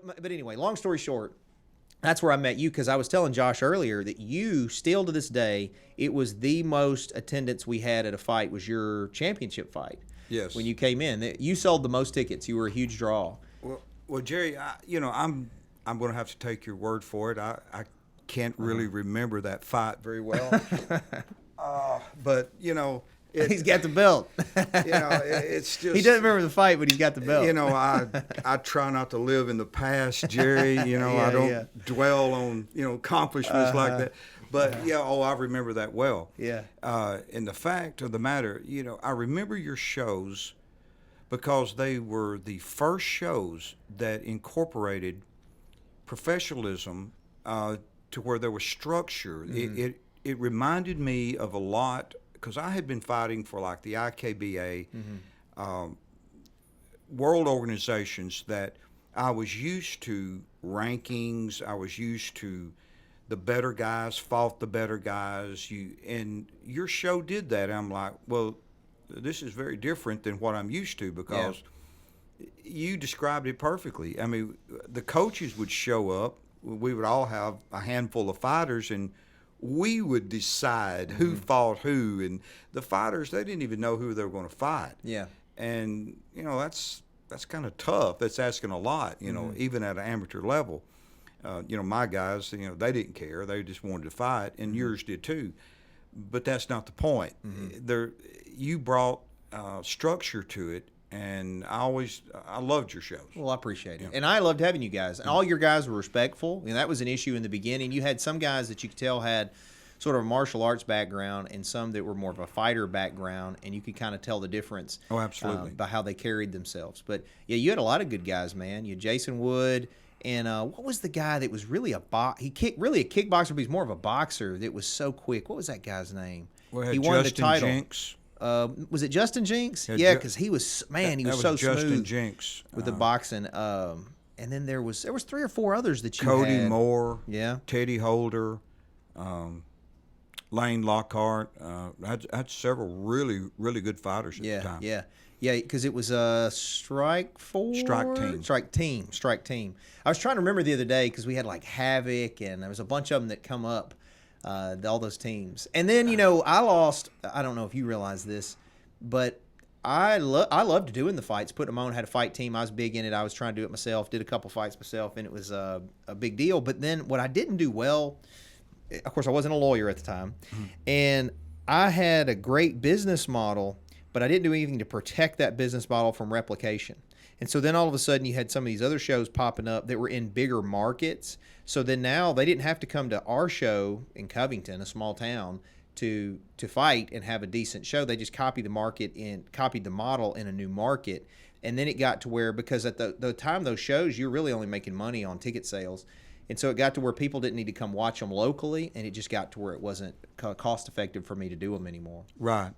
But anyway, long story short, that's where I met you, because I was telling Josh earlier that you still to this day, it was the most attendance we had at a fight was your championship fight. Yes. When you came in, you sold the most tickets. You were a huge draw. Well, Jerry, I'm going to have to take your word for it. I can't really remember that fight very well. But he's got the belt. It's just, he doesn't remember the fight, but he's got the belt. I try not to live in the past, Jerry. I don't dwell on accomplishments like that. But I remember that well. Yeah. And the fact of the matter, I remember your shows because they were the first shows that incorporated professionalism to where there was structure. Mm-hmm. It reminded me of a lot, because I had been fighting for like the IKBA, mm-hmm. World organizations that I was used to rankings. I was used to the better guys fought the better guys. And your show did that. I'm like, well, this is very different than what I'm used to, because you described it perfectly. I mean, the coaches would show up. We would all have a handful of fighters, and we would decide who mm-hmm. fought who. And the fighters, they didn't even know who they were going to fight. Yeah. And, that's kind of tough. That's asking a lot, mm-hmm. even at an amateur level. My guys, they didn't care. They just wanted to fight, and mm-hmm. yours did too. But that's not the point. Mm-hmm. You brought structure to it, and I loved your shows. Well, I appreciate it. And I loved having you guys. And all your guys were respectful. That was an issue in the beginning. You had some guys that you could tell had sort of a martial arts background, and some that were more of a fighter background, and you could kind of tell the difference. Oh, absolutely. By how they carried themselves. But, you had a lot of good guys, man. You had Jason Wood. And what was the guy that was really a kickboxer, but he's more of a boxer that was so quick? What was that guy's name? Well, he won Justin the title. Jinx. Was it Justin Jinx? Yeah, because he was he was so Justin smooth Jinx with the boxing. And then there was 3 or 4 others that you Cody had. Moore, yeah, Teddy Holder, Lane Lockhart. I had several really, really good fighters at the time. Yeah, because it was Strike Team. I was trying to remember the other day, because we had like Havoc, and there was a bunch of them that come up, all those teams. And then, I lost, I don't know if you realize this, but I loved doing the fights, putting them on, had a fight team. I was big in it. I was trying to do it myself, did a couple fights myself, and it was a big deal. But then what I didn't do well, of course, I wasn't a lawyer at the time, mm-hmm. and I had a great business model, but I didn't do anything to protect that business model from replication. And so then all of a sudden you had some of these other shows popping up that were in bigger markets. So then now they didn't have to come to our show in Covington, a small town, to fight and have a decent show. They just copied the model in a new market. And then it got to where, because at the time those shows, you're really only making money on ticket sales. And so it got to where people didn't need to come watch them locally, and it just got to where it wasn't cost effective for me to do them anymore. Right.